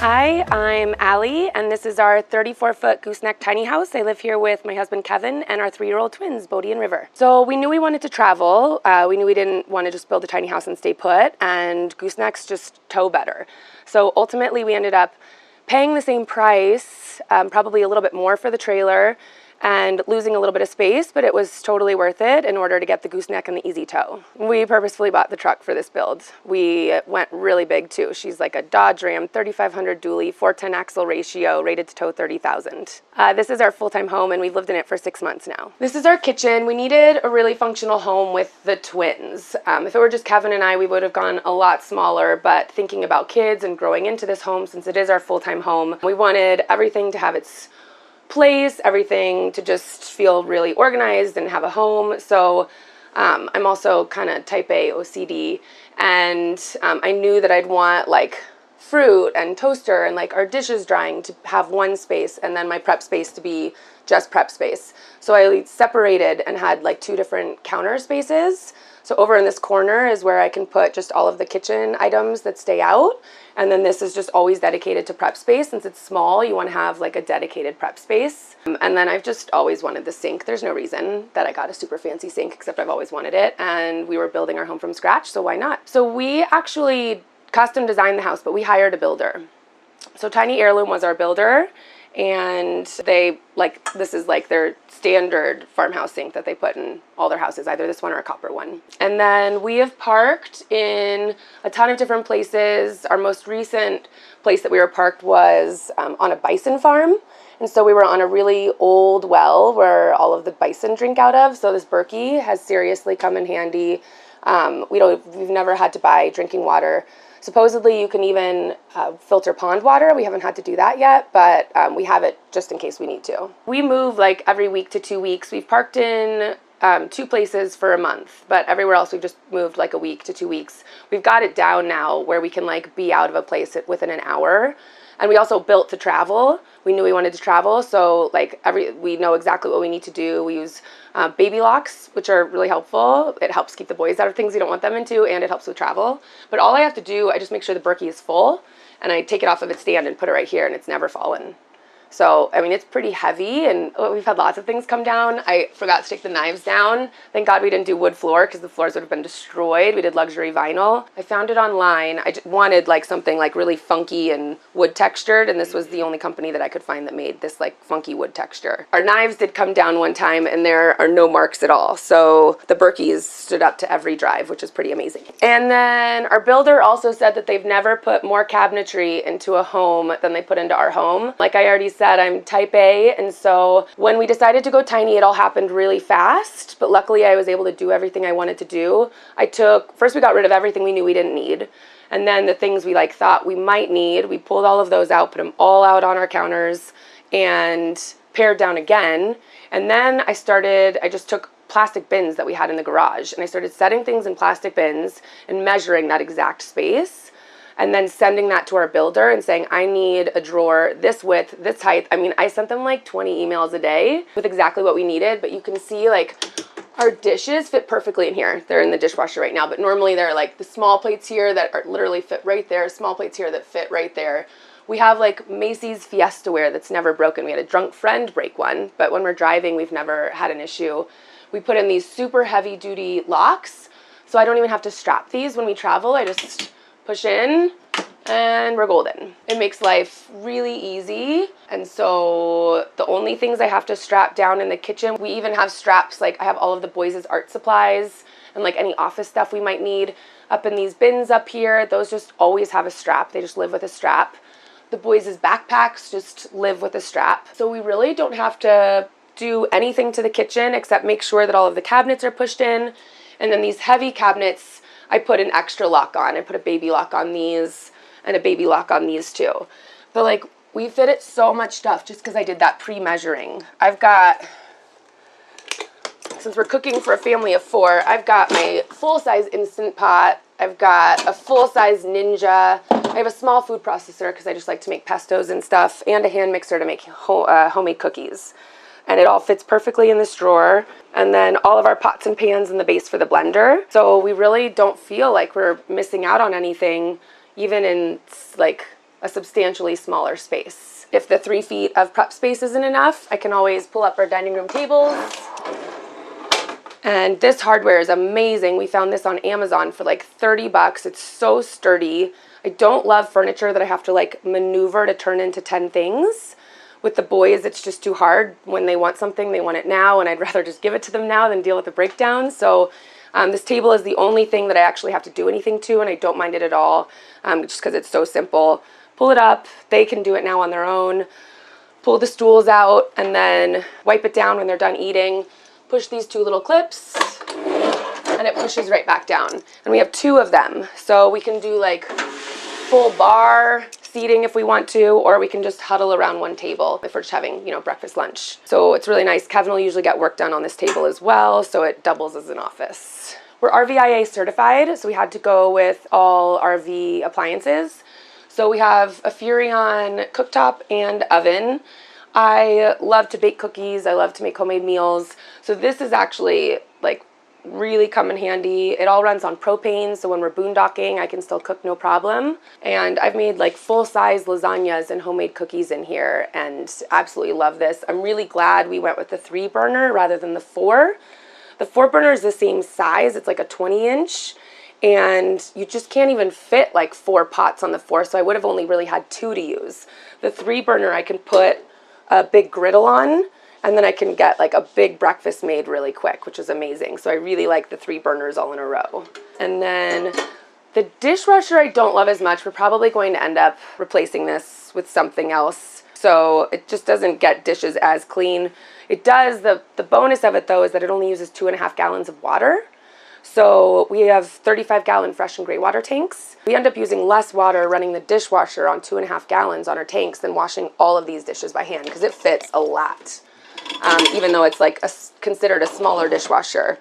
Hi, I'm Allie, and this is our 34-foot gooseneck tiny house. I live here with my husband Kevin and our 3-year-old twins, Bodie and River. So we knew we wanted to travel. We knew we didn't want to just build a tiny house and stay put, and goosenecks just tow better. So ultimately we ended up paying the same price, probably a little bit more for the trailer, and losing a little bit of space, but it was totally worth it in order to get the gooseneck and the easy tow. We purposefully bought the truck for this build. We went really big too. She's like a Dodge Ram 3500 dually, 410 axle ratio, rated to tow 30,000. This is our full-time home, and we've lived in it for 6 months now. This is our kitchen. We needed a really functional home with the twins. If it were just Kevin and I, we would have gone a lot smaller, but thinking about kids and growing into this home, since it is our full-time home, we wanted everything to have its place, everything to just feel really organized and have a home. So I'm also kind of type A OCD, and I knew that I'd want like fruit and toaster and like our dishes drying to have one space, and then my prep space to be just prep space. So I separated and had like 2 different counter spaces. So over in this corner is where I can put just all of the kitchen items that stay out. And then this is just always dedicated to prep space. Since it's small, you want to have like a dedicated prep space. And then I've just always wanted the sink. There's no reason that I got a super fancy sink, except I've always wanted it. And we were building our home from scratch, so why not? So we actually custom designed the house, but we hired a builder. So Tiny Heirloom was our builder. And they this is like their standard farmhouse sink that they put in all their houses, either this one or a copper one. And then we have parked in a ton of different places. Our most recent place that we were parked was on a bison farm. And so we were on a really old well where all of the bison drink out of. So this Berkey has seriously come in handy. We've never had to buy drinking water. Supposedly you can even filter pond water. We haven't had to do that yet, but we have it just in case we need to. We move like every week to 2 weeks. We've parked in 2 places for a month, but everywhere else we've just moved like a week to 2 weeks. We've got it down now where we can like be out of a place within an hour. And we also built to travel. We knew we wanted to travel, so like we know exactly what we need to do. We use baby locks, which are really helpful. It helps keep the boys out of things you don't want them into, and it helps with travel. But all I have to do, I just make sure the Berkey is full, and I take it off of its stand and put it right here, and it's never fallen. So, I mean, it's pretty heavy, and we've had lots of things come down. I forgot to take the knives down. Thank God we didn't do wood floor, because the floors would have been destroyed. We did luxury vinyl. I found it online. I just wanted like something like really funky and wood textured, and this was the only company that I could find that made this like funky wood texture. Our knives did come down one time, and there are no marks at all. So the Berkeys stood up to every drive, which is pretty amazing. And then our builder also said that they've never put more cabinetry into a home than they put into our home. Like I already said, I'm type A, and so when we decided to go tiny, it all happened really fast, but luckily I was able to do everything I wanted to do. First we got rid of everything we knew we didn't need, and then the things we like thought we might need, we pulled all of those out, put them all out on our counters, and pared down again. And then I just took plastic bins that we had in the garage, and I started setting things in plastic bins and measuring that exact space, and then sending that to our builder and saying, I need a drawer this width, this height. I mean, I sent them like 20 emails a day with exactly what we needed, but you can see like our dishes fit perfectly in here. They're in the dishwasher right now, but normally they're like the small plates here that are literally fit right there, small plates here that fit right there. We have like Macy's Fiesta ware that's never broken. We had a drunk friend break one, but when we're driving, we've never had an issue. We put in these super heavy duty locks, so I don't even have to strap these when we travel. I just push in, and we're golden. It makes life really easy. And so the only things I have to strap down in the kitchen, we even have straps, like I have all of the boys' art supplies and like any office stuff we might need up in these bins up here. Those just always have a strap. They just live with a strap. The boys' backpacks just live with a strap. So we really don't have to do anything to the kitchen except make sure that all of the cabinets are pushed in. And then these heavy cabinets, I put an extra lock on. I put a baby lock on these and a baby lock on these too. But like we fitted so much stuff just because I did that pre-measuring. Since we're cooking for a family of 4, I've got my full-size Instant Pot. I've got a full-size Ninja. I have a small food processor because I just like to make pestos and stuff, and a hand mixer to make homemade cookies. And it all fits perfectly in this drawer. And then all of our pots and pans in the base for the blender. So we really don't feel like we're missing out on anything, even in like a substantially smaller space. If the 3 feet of prep space isn't enough, I can always pull up our dining room tables. And this hardware is amazing. We found this on Amazon for like 30 bucks. It's so sturdy. I don't love furniture that I have to like maneuver to turn into 10 things. With the boys, it's just too hard. When they want something, they want it now, and I'd rather just give it to them now than deal with the breakdown. So this table is the only thing that I actually have to do anything to, and I don't mind it at all, just because it's so simple. Pull it up. They can do it now on their own. Pull the stools out, and then wipe it down when they're done eating. Push these 2 little clips, and it pushes right back down. And we have 2 of them, so we can do like full bar seating if we want to, or we can just huddle around one table if we're just having, breakfast, lunch. So it's really nice. Kevin will usually get work done on this table as well, so it doubles as an office. We're RVIA certified, so we had to go with all RV appliances. So we have a Furrion cooktop and oven. I love to bake cookies. I love to make homemade meals. So this is actually like really come in handy. It all runs on propane, so when we're boondocking, I can still cook no problem. And I've made like full-size lasagnas and homemade cookies in here, and absolutely love this. I'm really glad we went with the 3 burner rather than the 4. The 4 burner is the same size. It's like a 20-inch, and you just can't even fit like 4 pots on the 4, so I would have only really had 2 to use. The 3 burner, I can put a big griddle on, and then I can get like a big breakfast made really quick, which is amazing. So I really like the 3 burners all in a row. And then the dishwasher I don't love as much. We're probably going to end up replacing this with something else, so it just doesn't get dishes as clean. It does, the bonus of it though is that it only uses 2.5 gallons of water. So we have 35-gallon fresh and gray water tanks. We end up using less water running the dishwasher on 2.5 gallons on our tanks than washing all of these dishes by hand, because it fits a lot. Even though it's like considered a smaller dishwasher,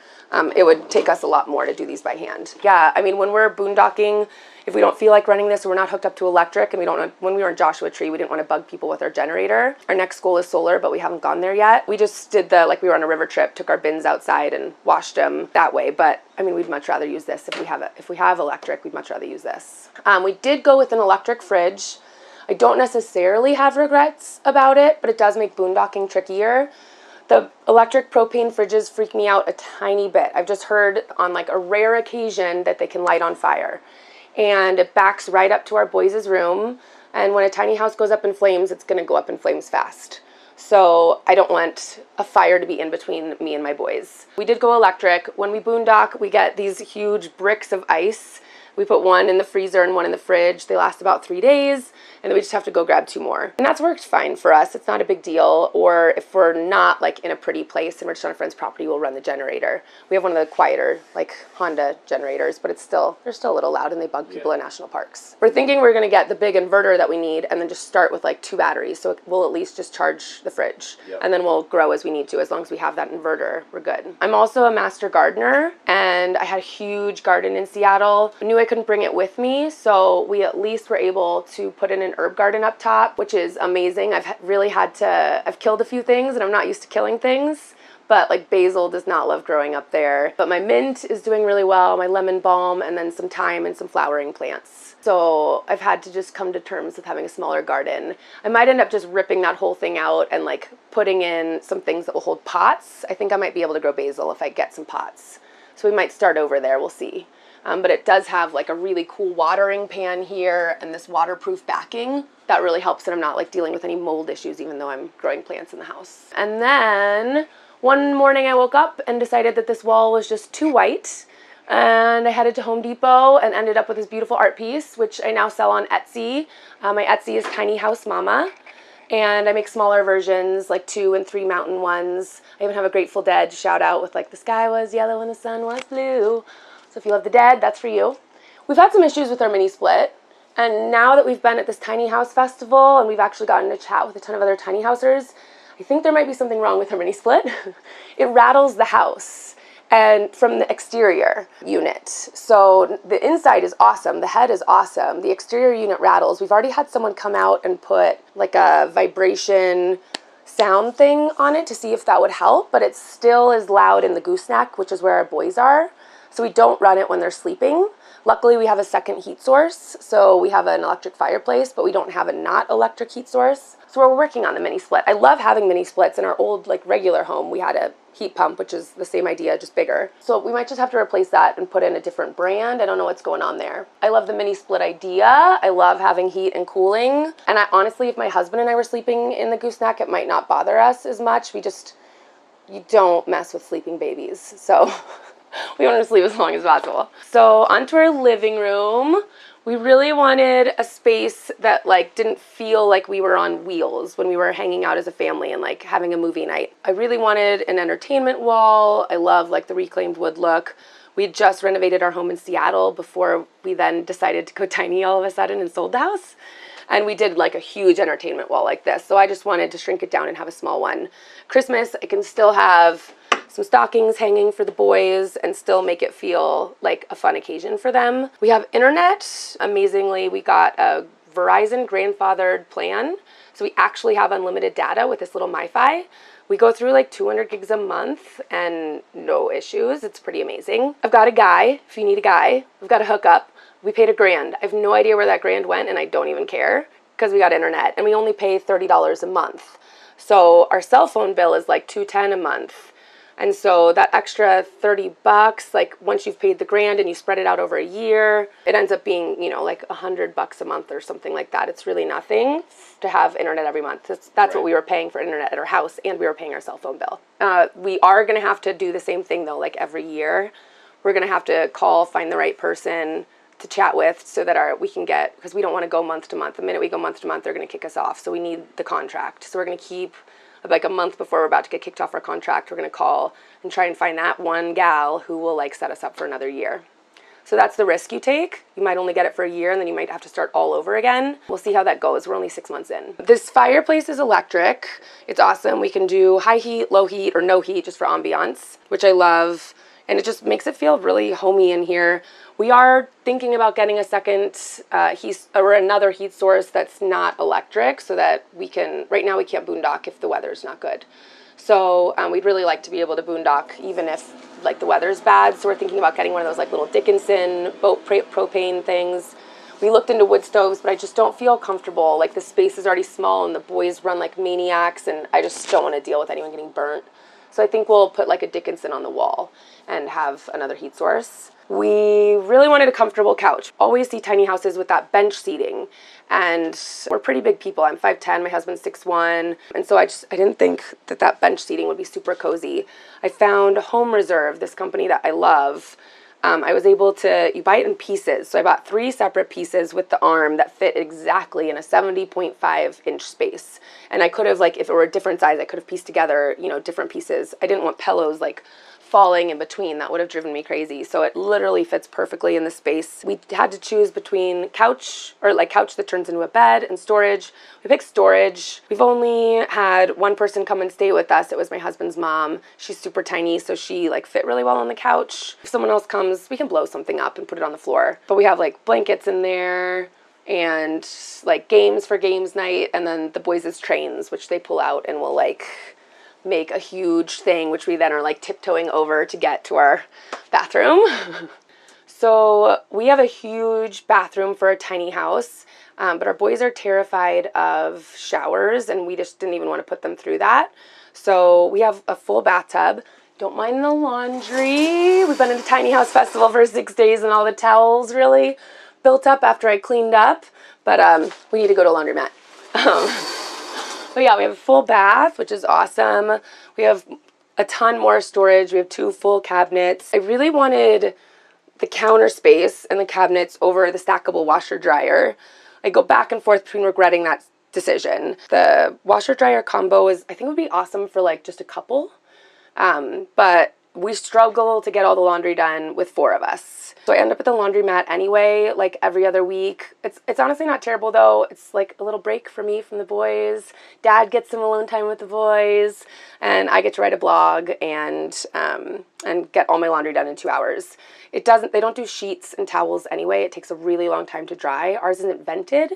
it would take us a lot more to do these by hand. Yeah, I mean, when we're boondocking, if we don't feel like running this or we're not hooked up to electric, and we don't want, when we were in Joshua Tree, we didn't want to bug people with our generator. Our next goal is solar, but we haven't gone there yet. We just did like we were on a river trip, took our bins outside and washed them that way. But I mean, we'd much rather use this if we have it. If we have electric, we'd much rather use this. We did go with an electric fridge. I don't necessarily have regrets about it, but it does make boondocking trickier. The electric propane fridges freak me out a tiny bit. I've just heard on like a rare occasion that they can light on fire. And it backs right up to our boys' room. And when a tiny house goes up in flames, it's gonna go up in flames fast. So I don't want a fire to be in between me and my boys. We did go electric. When we boondock, we get these huge bricks of ice. We put 1 in the freezer and 1 in the fridge. They last about 3 days, and then we just have to go grab 2 more. And that's worked fine for us. It's not a big deal. Or if we're not like in a pretty place and we're just on a friend's property, we'll run the generator. We have one of the quieter like Honda generators, but they're still a little loud and they bug people in national parks. We're thinking we're gonna get the big inverter that we need and then just start with like 2 batteries. So we'll at least just charge the fridge. Yep. And then we'll grow as we need to. As long as we have that inverter, we're good. I'm also a master gardener, and I had a huge garden in Seattle. I knew I couldn't bring it with me, so we at least were able to put in an herb garden up top, which is amazing. I've killed a few things, and I'm not used to killing things, but like basil does not love growing up there. But my mint is doing really well, my lemon balm, and then some thyme and some flowering plants. So I've had to just come to terms with having a smaller garden. I might end up just ripping that whole thing out and like putting in some things that will hold pots. I think I might be able to grow basil if I get some pots. So we might start over there, we'll see. But it does have like a really cool watering pan here and this waterproof backing. That really helps that I'm not like dealing with any mold issues even though I'm growing plants in the house. And then one morning I woke up and decided that this wall was just too white. And I headed to Home Depot and ended up with this beautiful art piece, which I now sell on Etsy. My Etsy is Tiny House Mama. And I make smaller versions, like 2 and 3 mountain ones. I even have a Grateful Dead shout out with like the sky was yellow and the sun was blue. So if you love the Dead, that's for you. We've had some issues with our mini split. And now that we've been at this tiny house festival and we've actually gotten to chat with a ton of other tiny housers, I think there might be something wrong with our mini split. It rattles the house and from the exterior unit. So the inside is awesome. The head is awesome. The exterior unit rattles. We've already had someone come out and put like a vibration sound thing on it to see if that would help, but it still is loud in the gooseneck, which is where our boys are. So we don't run it when they're sleeping, Luckily, we have a second heat source, so we have an electric fireplace, but we don't have a not electric heat source. So we're working on the mini split. I love having mini splits. In our old like regular home, we had a heat pump, which is the same idea, just bigger. So we might just have to replace that and put in a different brand. I don't know what's going on there. I love the mini split idea. I love having heat and cooling. And honestly, if my husband and I were sleeping in the gooseneck, it might not bother us as much. You don't mess with sleeping babies. So we want to sleep as long as possible. So onto our living room. We really wanted a space that like didn't feel like we were on wheels when we were hanging out as a family and like having a movie night. I really wanted an entertainment wall. I love like the reclaimed wood look. We had just renovated our home in Seattle before we then decided to go tiny all of a sudden and sold the house. And we did like a huge entertainment wall like this. So I just wanted to shrink it down and have a small one. Christmas, I can still have some stockings hanging for the boys and still make it feel like a fun occasion for them. We have internet. Amazingly, we got a Verizon grandfathered plan. So we actually have unlimited data with this little MiFi. We go through like 200 gigs a month and no issues. It's pretty amazing. I've got a guy, if you need a guy. We've got a hookup. We paid $1,000. I have no idea where that $1,000 went and I don't even care because we got internet and we only pay $30 a month. So our cell phone bill is like $210 a month. And so that extra $30, like once you've paid the $1,000 and you spread it out over a year, it ends up being, like $100 a month or something like that. It's really nothing to have internet every month. That's right. What we were paying for internet at our house, and we were paying our cell phone bill. We are going to have to do the same thing though, like every year. We're going to have to call, find the right person to chat with so that we can get, because we don't want to go month to month. The minute we go month to month, they're going to kick us off. So we need the contract. So we're going to keep like a month before we're about to get kicked off our contract, we're going to call and try and find that one gal who will like set us up for another year. So that's the risk you take. You might only get it for a year and then you might have to start all over again. We'll see how that goes. We're only 6 months in. This fireplace is electric. It's awesome. We can do high heat, low heat, or no heat just for ambiance, which I love. And it just makes it feel really homey in here. We are thinking about getting a second or another heat source that's not electric so that we can, right now we can't boondock if the weather's not good. So we'd really like to be able to boondock even if like the weather's bad. So we're thinking about getting one of those like little Dickinson boat propane things. We looked into wood stoves, but I just don't feel comfortable. Like the space is already small and the boys run like maniacs and I just don't want to deal with anyone getting burnt. So I think we'll put like a Dickinson on the wall and have another heat source. We really wanted a comfortable couch. Always see tiny houses with that bench seating. And we're pretty big people. I'm 5'10", my husband's 6'1". And so I didn't think that bench seating would be super cozy. I found Home Reserve, this company that I love. I was able to, you buy it in pieces. So I bought 3 separate pieces with the arm that fit exactly in a 70.5 inch space. And I could have, like, if it were a different size, I could have pieced together, different pieces. I didn't want pillows, like, falling in between. That would have driven me crazy. So it literally fits perfectly in the space. We had to choose between couch that turns into a bed and storage. We picked storage. We've only had one person come and stay with us. It was my husband's mom. She's super tiny, so she like fit really well on the couch. If someone else comes, we can blow something up and put it on the floor. But we have like blankets in there and like games for games night, and then the boys' trains, which they pull out and will like make a huge thing, which we then are like tiptoeing over to get to our bathroom. So we have a huge bathroom for a tiny house, but our boys are terrified of showers and we just didn't even want to put them through that. So we have a full bathtub. Don't mind the laundry. We've been at a tiny house festival for 6 days and all the towels really built up after I cleaned up, but we need to go to a laundromat. But yeah, we have a full bath, which is awesome. We have a ton more storage. We have 2 full cabinets. I really wanted the counter space and the cabinets over the stackable washer dryer. I go back and forth between regretting that decision. The washer dryer combo I think would be awesome for like just a couple. But we struggle to get all the laundry done with 4 of us. So I end up at the laundromat anyway, like every other week. It's honestly not terrible though. It's like a little break for me from the boys. Dad gets some alone time with the boys, and I get to write a blog and get all my laundry done in 2 hours. They don't do sheets and towels anyway. It takes a really long time to dry. Ours isn't vented,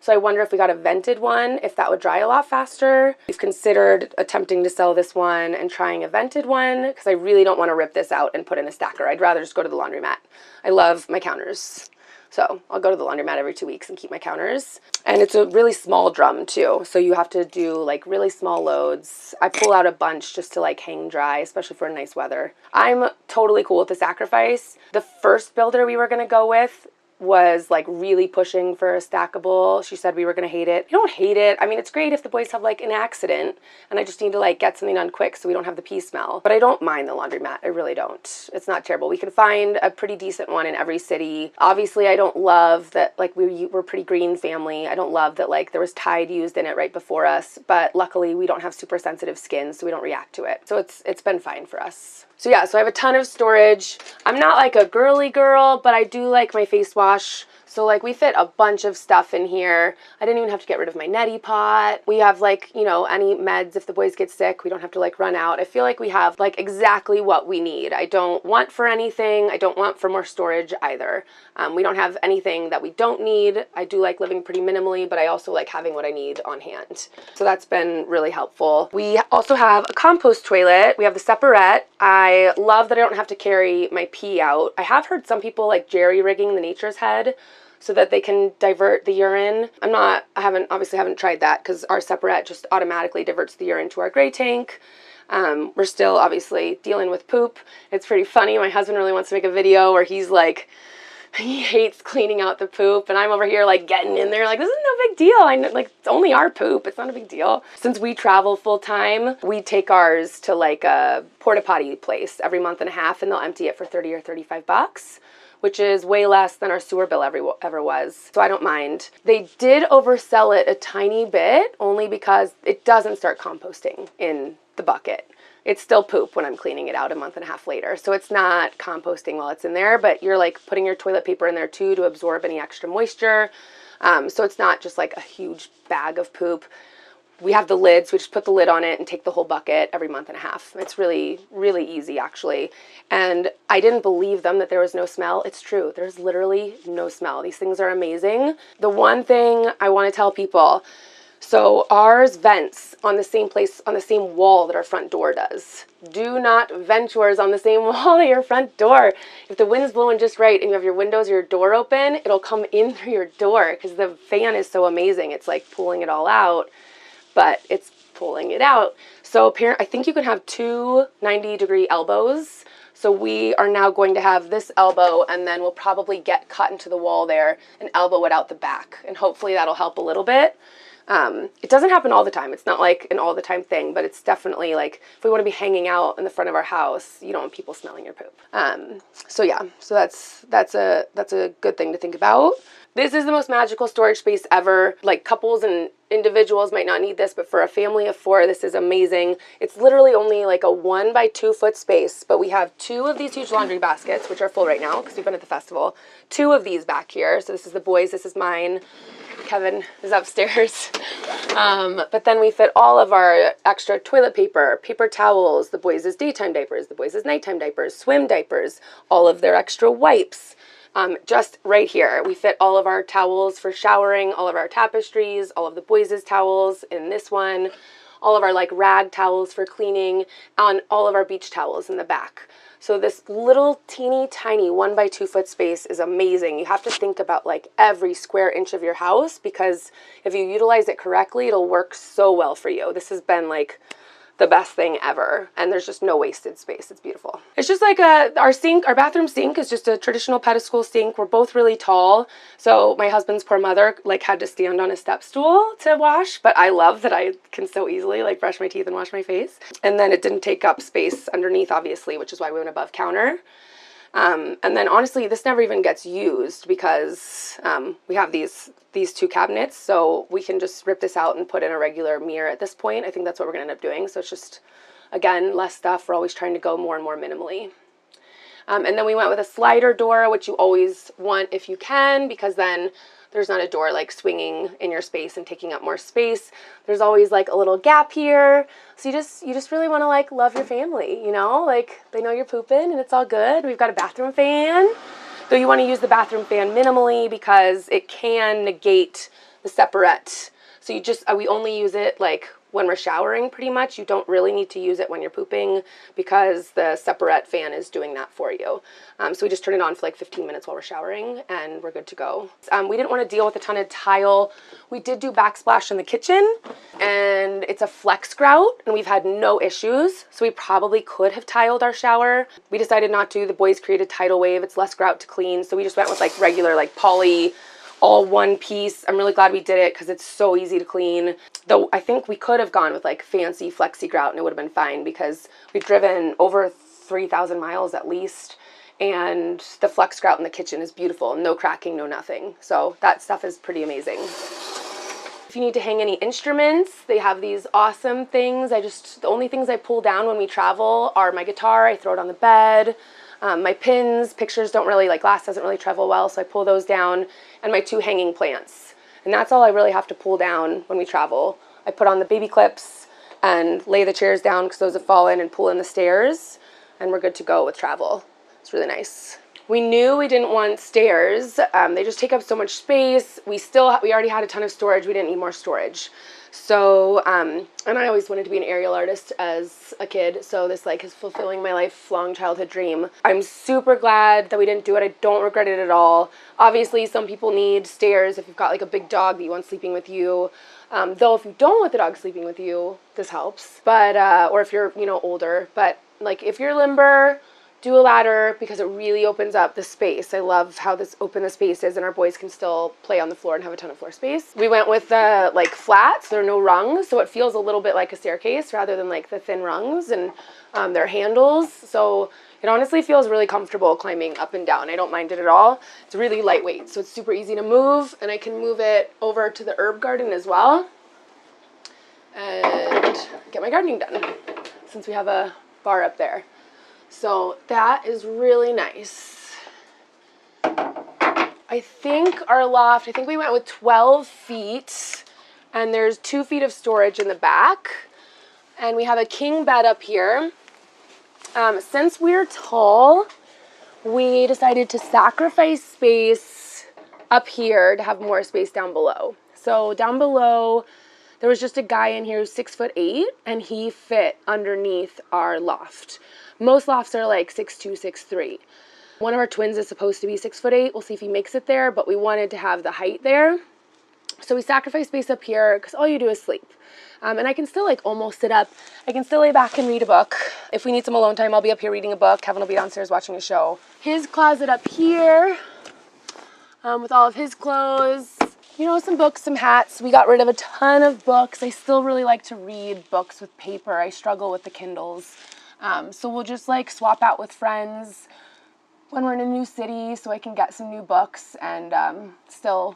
So I wonder if we got a vented one, if that would dry a lot faster. We've considered attempting to sell this one and trying a vented one because I really don't want to rip this out and put in a stacker. I'd rather just go to the laundromat. I love my counters. So I'll go to the laundromat every 2 weeks and keep my counters. And it's a really small drum too. So you have to do like really small loads. I pull out a bunch just to like hang dry, especially for nice weather. I'm totally cool with the sacrifice. The first builder we were going to go with was like really pushing for a stackable. She said we were going to hate it. I don't hate it. I mean, it's great if the boys have like an accident and I just need to like get something done quick so we don't have the pee smell. But I don't mind the laundromat. I really don't. It's not terrible. We can find a pretty decent one in every city. Obviously, I don't love that like we're pretty green family. I don't love that like there was Tide used in it right before us, but luckily we don't have super sensitive skin, so we don't react to it. So it's been fine for us. So yeah, so I have a ton of storage. I'm not like a girly girl, but I do like my face wash. So like we fit a bunch of stuff in here. I didn't even have to get rid of my neti pot. We have like, you know, any meds if the boys get sick. We don't have to like run out. I feel like we have like exactly what we need. I don't want for anything. I don't want for more storage either. We don't have anything that we don't need. I do like living pretty minimally, but I also like having what I need on hand. So that's been really helpful. We also have a compost toilet. We have the separate. I love that I don't have to carry my pee out. I have heard some people like jerry-rigging the Nature's Head so that they can divert the urine. I obviously haven't tried that because our separate just automatically diverts the urine to our gray tank. We're still obviously dealing with poop. It's pretty funny. My husband really wants to make a video where he's like, he hates cleaning out the poop, and I'm over here like getting in there like, this is no big deal. I know, like, it's only our poop. It's not a big deal. Since we travel full time, we take ours to like a porta potty place every month and a half, and they'll empty it for 30 or 35 bucks. Which is way less than our sewer bill ever was. So I don't mind. They did oversell it a tiny bit, only because it doesn't start composting in the bucket. It's still poop when I'm cleaning it out a month and a half later. So it's not composting while it's in there, but you're like putting your toilet paper in there too to absorb any extra moisture. So it's not just like a huge bag of poop. We have the lid, so we just put the lid on it and take the whole bucket every month and a half. It's really, really easy, actually. And I didn't believe them that there was no smell. It's true. There's literally no smell. These things are amazing. The one thing I want to tell people, so ours vents on the same place, on the same wall that our front door does. Do not vent yours on the same wall that your front door. If the wind's blowing just right and you have your windows or your door open, it'll come in through your door because the fan is so amazing. It's like pulling it all out. But it's pulling it out. So I think you can have two 90-degree elbows. So we are now going to have this elbow, and then we'll probably get cut into the wall there and elbow it out the back. And hopefully that'll help a little bit. It doesn't happen all the time. It's not like an all the time thing, but it's definitely like if we want to be hanging out in the front of our house, you don't want people smelling your poop. So yeah, so that's a good thing to think about. This is the most magical storage space ever. Like couples and individuals might not need this, but for a family of 4, this is amazing. It's literally only like a 1 by 2 foot space, but we have 2 of these huge laundry baskets, which are full right now because we've been at the festival. 2 of these back here. So this is the boys, this is mine. Kevin is upstairs. But then we fit all of our extra toilet paper, paper towels, the boys' daytime diapers, the boys' nighttime diapers, swim diapers, all of their extra wipes. Just right here, we fit all of our towels for showering, all of our tapestries, all of the boys' towels in this one, all of our like rag towels for cleaning, and all of our beach towels in the back. So this little teeny tiny 1 by 2 foot space is amazing. You have to think about like every square inch of your house because if you utilize it correctly, it'll work so well for you. This has been like the best thing ever, and there's just no wasted space. It's beautiful. It's just like our sink, our bathroom sink is just a traditional pedestal sink. We're both really tall, so my husband's poor mother like had to stand on a step stool to wash, but I love that I can so easily like brush my teeth and wash my face. And then it didn't take up space underneath, obviously, which is why we went above counter. And then honestly, this never even gets used because we have these 2 cabinets, so we can just rip this out and put in a regular mirror at this point. I think that's what we're gonna end up doing. So it's just, again, less stuff. We're always trying to go more and more minimally. And then we went with a slider door, which you always want if you can, because then there's not a door like swinging in your space and taking up more space. There's always like a little gap here. So you just really want to like love your family, you know, like they know you're pooping and it's all good. We've got a bathroom fan, though you want to use the bathroom fan minimally because it can negate the the separate. So you just, we only use it like when we're showering pretty much. You don't really need to use it when you're pooping because the separate fan is doing that for you. So we just turn it on for like 15 minutes while we're showering and we're good to go. We didn't want to deal with a ton of tile. We did do backsplash in the kitchen and it's a flex grout and we've had no issues. So we probably could have tiled our shower. We decided not to. The boys created tidal wave. It's less grout to clean. So we just went with like regular like poly, all one piece. I'm really glad we did it because it's so easy to clean. Though I think we could have gone with like fancy flexi grout and it would have been fine because we've driven over 3,000 miles at least. And the flex grout in the kitchen is beautiful. No cracking, no nothing. So that stuff is pretty amazing. If you need to hang any instruments, they have these awesome things. The only things I pull down when we travel are my guitar. I throw it on the bed. My pins, pictures don't really, like glass doesn't really travel well, so I pull those down, and my 2 hanging plants. And that's all I really have to pull down when we travel. I put on the baby clips and lay the chairs down because those have fallen and pull in the stairs, and we're good to go with travel. It's really nice. We knew we didn't want stairs. They just take up so much space. We already had a ton of storage. We didn't need more storage. So, and I always wanted to be an aerial artist as a kid, so this like is fulfilling my lifelong childhood dream. I'm super glad that we didn't do it. I don't regret it at all. Obviously, some people need stairs if you've got like a big dog that you want sleeping with you. Though if you don't want the dog sleeping with you, this helps. But, or if you're, older, but like if you're limber, do a ladder because it really opens up the space. I love how open the space is and our boys can still play on the floor and have a ton of floor space. We went with the like flats. There are no rungs, so it feels a little bit like a staircase rather than like the thin rungs, and they're handles. So it honestly feels really comfortable climbing up and down. I don't mind it at all. It's really lightweight, so it's super easy to move, and I can move it over to the herb garden as well and get my gardening done since we have a bar up there. So that is really nice. I think our loft, we went with 12 feet and there's 2 feet of storage in the back. And we have a king bed up here. Since we're tall, we decided to sacrifice space up here to have more space down below. So down below, there was just a guy in here who's 6'8" and he fit underneath our loft. Most lofts are like 6'2", 6'3". One of our twins is supposed to be 6'8". We'll see if he makes it there, but we wanted to have the height there. So we sacrificed space up here because all you do is sleep. And I can still like almost sit up. I can still lay back and read a book. If we need some alone time, I'll be up here reading a book. Kevin will be downstairs watching a show. His closet up here with all of his clothes. Some books, some hats. We got rid of a ton of books. I still really like to read books with paper. I struggle with the Kindles. So we'll just like swap out with friends when we're in a new city so I can get some new books and still,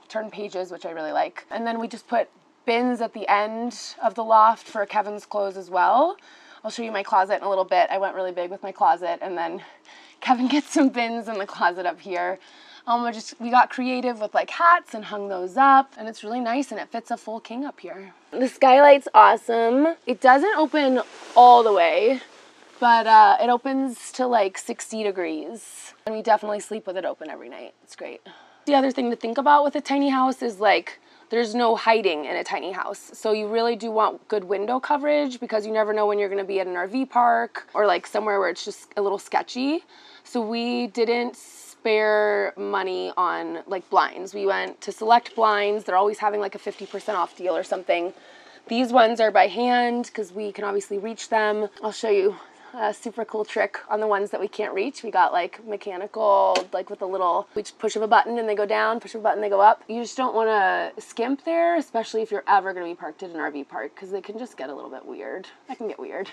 turn pages, which I really like. And then we just put bins at the end of the loft for Kevin's clothes as well. I'll show you my closet in a little bit. I went really big with my closet, and then Kevin gets some bins in the closet up here. We got creative with like hats and hung those up, and it's really nice, and it fits a full king up here. The skylight's awesome. It doesn't open all the way, but it opens to like 60 degrees, and we definitely sleep with it open every night. It's great. The other thing to think about with a tiny house is like there's no hiding in a tiny house. So you really do want good window coverage because you never know when you're going to be at an RV park or like somewhere where it's just a little sketchy. So we didn't spare money on like blinds. We went to Select Blinds. They're always having like a 50% off deal or something. These ones are by hand because we can obviously reach them. I'll show you a super cool trick on the ones that we can't reach. We got like mechanical, like with a little, we just push of a button and they go down, push of a button, they go up. You just don't want to skimp there, especially if you're ever going to be parked at an RV park because they can just get a little bit weird. That can get weird.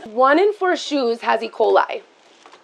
1 in 4 shoes has E. coli.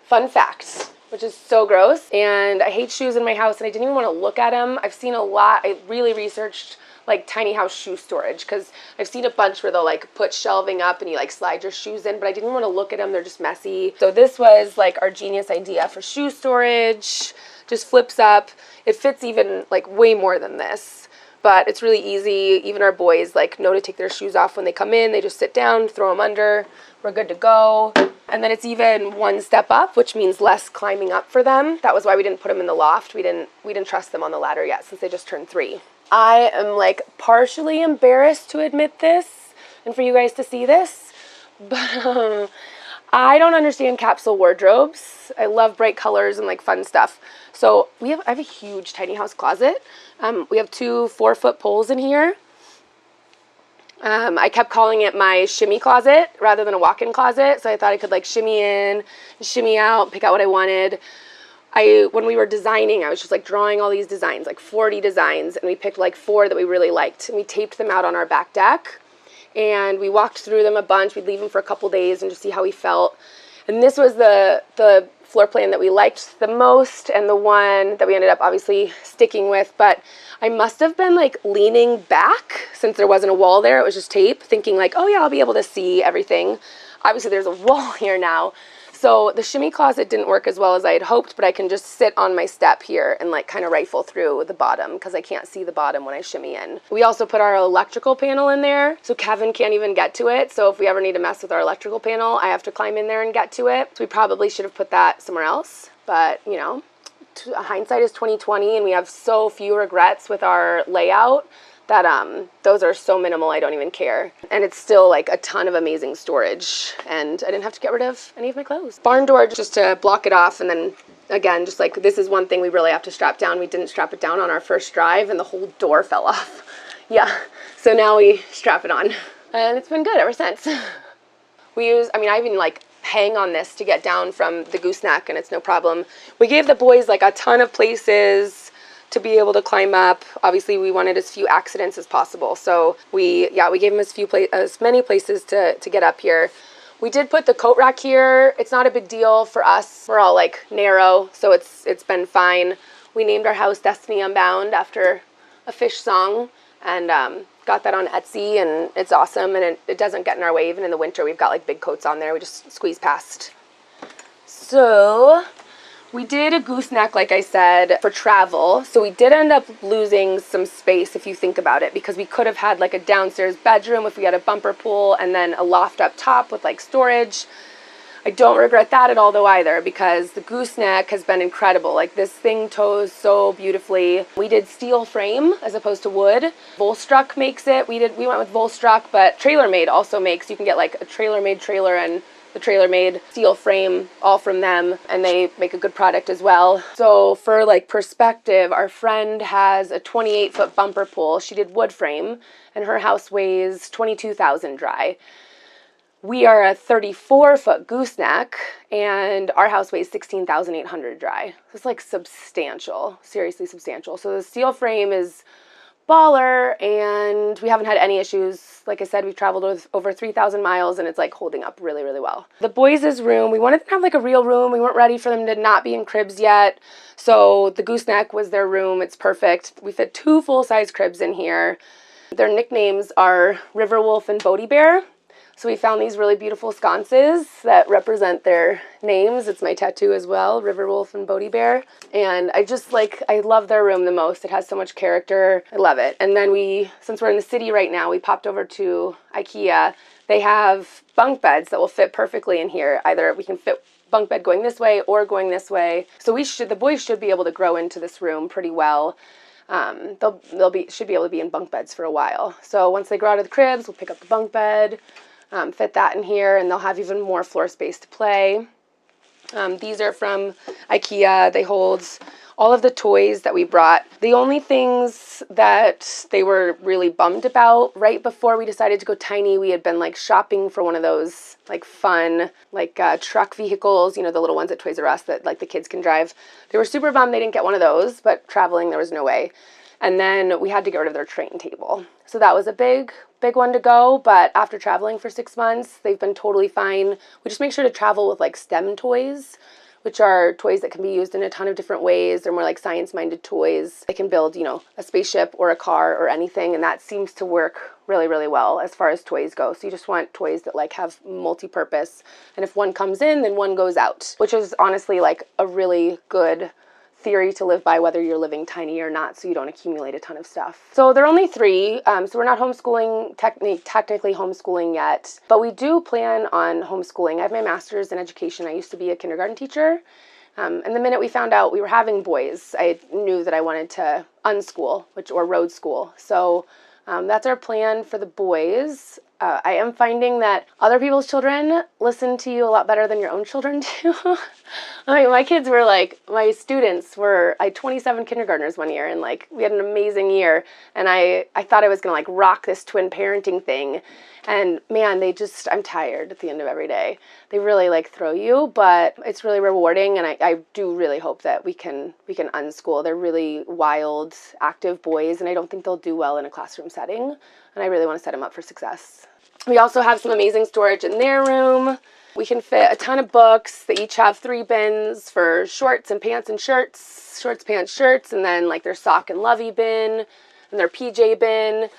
Fun fact, which is so gross. And I hate shoes in my house and I didn't even want to look at them. I've seen a lot. I really researched like tiny house shoe storage because I've seen a bunch where they'll like put shelving up and you like slide your shoes in, but I didn't want to look at them. They're just messy. So this was like our genius idea for shoe storage. Just flips up. It fits even like way more than this, but it's really easy. Even our boys like know to take their shoes off when they come in. They just sit down, throw them under. We're good to go. And then it's even 1 step up, which means less climbing up for them. That was why we didn't put them in the loft. We didn't trust them on the ladder yet since they just turned 3. I am like partially embarrassed to admit this and for you guys to see this, but I don't understand capsule wardrobes. I love bright colors and like fun stuff. So I have a huge tiny house closet. We have 2 4-foot poles in here. I kept calling it my shimmy closet rather than a walk-in closet. So I thought I could like shimmy in, shimmy out, pick out what I wanted. When we were designing, I was just like drawing all these designs, like 40 designs, and we picked like 4 that we really liked, and we taped them out on our back deck, and we walked through them a bunch. We'd leave them for a couple days and just see how we felt. And this was the floor plan that we liked the most, and the one that we ended up obviously sticking with. But I must have been like leaning back since there wasn't a wall there. It was just tape, thinking like, oh yeah, I'll be able to see everything. Obviously there's a wall here now. So the shimmy closet didn't work as well as I had hoped, but I can just sit on my step here and like kind of rifle through the bottom because I can't see the bottom when I shimmy in. We also put our electrical panel in there, so Kevin can't even get to it. So if we ever need to mess with our electrical panel, I have to climb in there and get to it. So we probably should have put that somewhere else, but you know, hindsight is 20/20, and we have so few regrets with our layout that those are so minimal I don't even care. And it's still like a ton of amazing storage, and I didn't have to get rid of any of my clothes. Barn door just to block it off, and then again, just like this is one thing we really have to strap down. We didn't strap it down on our first drive and the whole door fell off. Yeah, so now we strap it on, and it's been good ever since. I even like hang on this to get down from the gooseneck, and it's no problem. We gave the boys like a ton of places to be able to climb up. Obviously we wanted as few accidents as possible, so we gave them as many places to get up here. We did put the coat rack here. It's not a big deal for us. We're all like narrow, so it's been fine. We named our house Destiny Unbound after a fish song, and got that on Etsy, and it's awesome, and it doesn't get in our way. Even in the winter we've got like big coats on there. We just squeeze past. So we did a gooseneck, like I said, for travel. So we did end up losing some space if you think about it, because we could have had like a downstairs bedroom if we had a bumper pool, and then a loft up top with like storage. I don't regret that at all though either, because the gooseneck has been incredible. Like this thing tows so beautifully. We did steel frame as opposed to wood. Volstruck makes it. We went with Volstruck, but TrailerMade also makes. You can get like a TrailerMade trailer and the TrailerMade steel frame, all from them, and they make a good product as well. So for like perspective, our friend has a 28-foot bumper pool. She did wood frame, and her house weighs 22,000 dry. We are a 34-foot gooseneck, and our house weighs 16,800 dry. It's like substantial, seriously substantial. So the steel frame is baller, and we haven't had any issues. Like I said, we've traveled with over 3,000 miles, and it's like holding up really, really well. The boys' room, we wanted to have like a real room. We weren't ready for them to not be in cribs yet. So the gooseneck was their room. It's perfect. We fit 2 full-size cribs in here. Their nicknames are Riverwolf and Bodie Bear. So we found these really beautiful sconces that represent their names. It's my tattoo as well, Riverwolf and Bodie Bear. And I love their room the most. It has so much character. I love it. And then since we're in the city right now, we popped over to IKEA. They have bunk beds that will fit perfectly in here. Either we can fit bunk bed going this way or going this way. So the boys should be able to grow into this room pretty well. Should be able to be in bunk beds for a while. So once they grow out of the cribs, we'll pick up the bunk bed, fit that in here, and they'll have even more floor space to play. These are from IKEA. They hold all of the toys that we brought. The only things that they were really bummed about right before we decided to go tiny, we had been like shopping for one of those like fun truck vehicles, you know, the little ones at Toys R Us that like the kids can drive. They were super bummed they didn't get one of those, but traveling there was no way. And then we had to get rid of their train table. So that was a big one to go, but after traveling for 6 months, they've been totally fine. We just make sure to travel with like STEM toys, which are toys that can be used in a ton of different ways. They're more like science-minded toys. They can build, you know, a spaceship or a car or anything, and that seems to work really, really well as far as toys go. So you just want toys that like have multi-purpose, and if one comes in, then one goes out, which is honestly like a really good theory to live by, whether you're living tiny or not, so you don't accumulate a ton of stuff. So they're only 3, so we're not homeschooling, technically homeschooling yet, but we do plan on homeschooling. I have my master's in education. I used to be a kindergarten teacher, and the minute we found out we were having boys, I knew that I wanted to unschool, or road school. So that's our plan for the boys. I am finding that other people's children listen to you a lot better than your own children do. I mean, my kids were like, my students were like 27 kindergartners one year, and like we had an amazing year. And I thought I was gonna like rock this twin parenting thing. And man, I'm tired at the end of every day. They really like throw you, but it's really rewarding. And I do really hope that we can unschool. They're really wild, active boys, and I don't think they'll do well in a classroom setting. And I really want to set them up for success. We also have some amazing storage in their room. We can fit a ton of books. They each have 3 bins for shorts and pants and shirts, shorts, pants, shirts, and then like their sock and lovey bin and their PJ bin.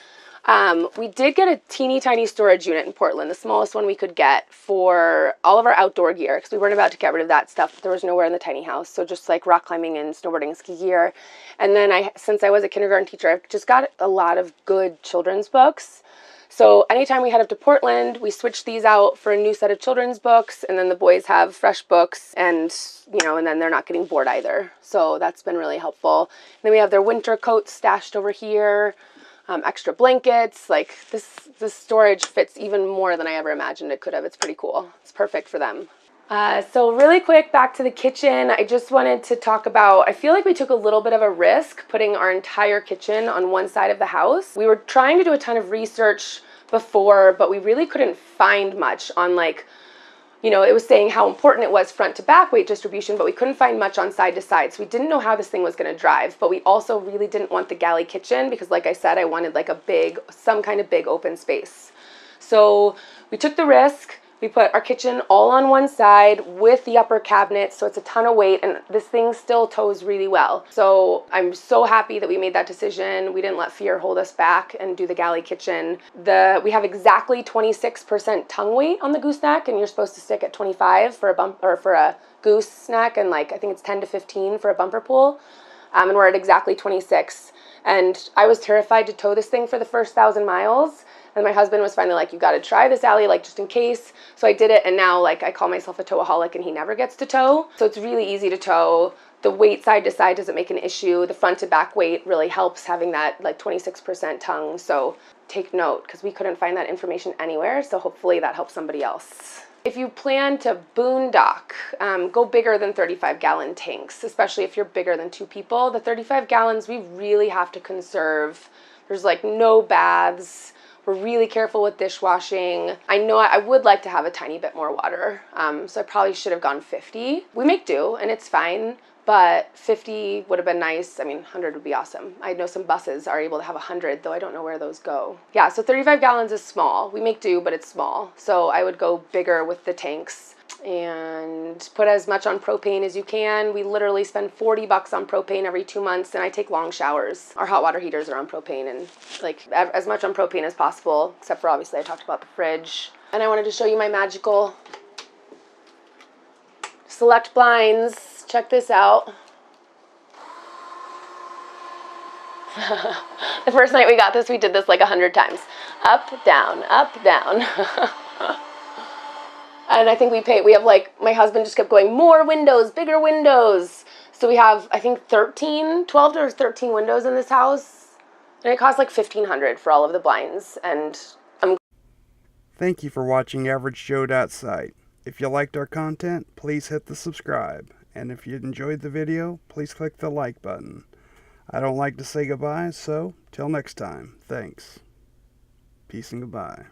We did get a teeny tiny storage unit in Portland, the smallest one we could get for all of our outdoor gear, because we weren't about to get rid of that stuff. There was nowhere in the tiny house, so just like rock climbing and snowboarding and ski gear. And then since I was a kindergarten teacher, I've just got a lot of good children's books. So anytime we head up to Portland, we switch these out for a new set of children's books, and then the boys have fresh books, and and then they're not getting bored either. So that's been really helpful. And then we have their winter coats stashed over here. Extra blankets. Like this storage fits even more than I ever imagined it could have. It's pretty cool. It's perfect for them. So really quick, back to the kitchen. I just wanted to talk about, I feel like we took a little bit of a risk putting our entire kitchen on one side of the house. We were trying to do a ton of research before, but we really couldn't find much on like, it was saying how important it was front to back weight distribution, but we couldn't find much on side to side. So we didn't know how this thing was going to drive, but we also really didn't want the galley kitchen because like I said, I wanted like some kind of big open space. So we took the risk. We put our kitchen all on one side with the upper cabinet, so it's a ton of weight, and this thing still tows really well. So I'm so happy that we made that decision. We didn't let fear hold us back and do the galley kitchen. We have exactly 26% tongue weight on the gooseneck, and you're supposed to stick at 25 for a gooseneck, and like I think it's 10 to 15 for a bumper pull. And we're at exactly 26. And I was terrified to tow this thing for the first 1,000 miles. And my husband was finally like, you got to try this, Allie, like just in case. So I did it, and now like I call myself a towaholic, and he never gets to tow. So it's really easy to tow. The weight side to side doesn't make an issue. The front to back weight really helps having that like 26% tongue. So take note, because we couldn't find that information anywhere. So hopefully that helps somebody else. If you plan to boondock, go bigger than 35-gallon tanks, especially if you're bigger than 2 people. The 35 gallons, we really have to conserve. There's like no baths. We're really careful with dishwashing. I know I would like to have a tiny bit more water, so I probably should have gone 50. We make do, and it's fine, but 50 would have been nice. I mean, 100 would be awesome. I know some buses are able to have 100, though I don't know where those go. Yeah, so 35 gallons is small. We make do, but it's small. So I would go bigger with the tanks and put as much on propane as you can. We literally spend $40 on propane every 2 months, and I take long showers. Our hot water heaters are on propane, and like as much on propane as possible, except for obviously I talked about the fridge. And I wanted to show you my magical select blinds. Check this out. The first night we got this, we did this like 100 times. Up, down, up, down. And I think we have like, my husband just kept going, more windows, bigger windows. So we have, I think 12 or 13 windows in this house. And it costs like $1,500 for all of the blinds. And Thank you for watching AverageJoe.site. If you liked our content, please hit the subscribe. And if you enjoyed the video, please click the like button. I don't like to say goodbye, so till next time, thanks. Peace and goodbye.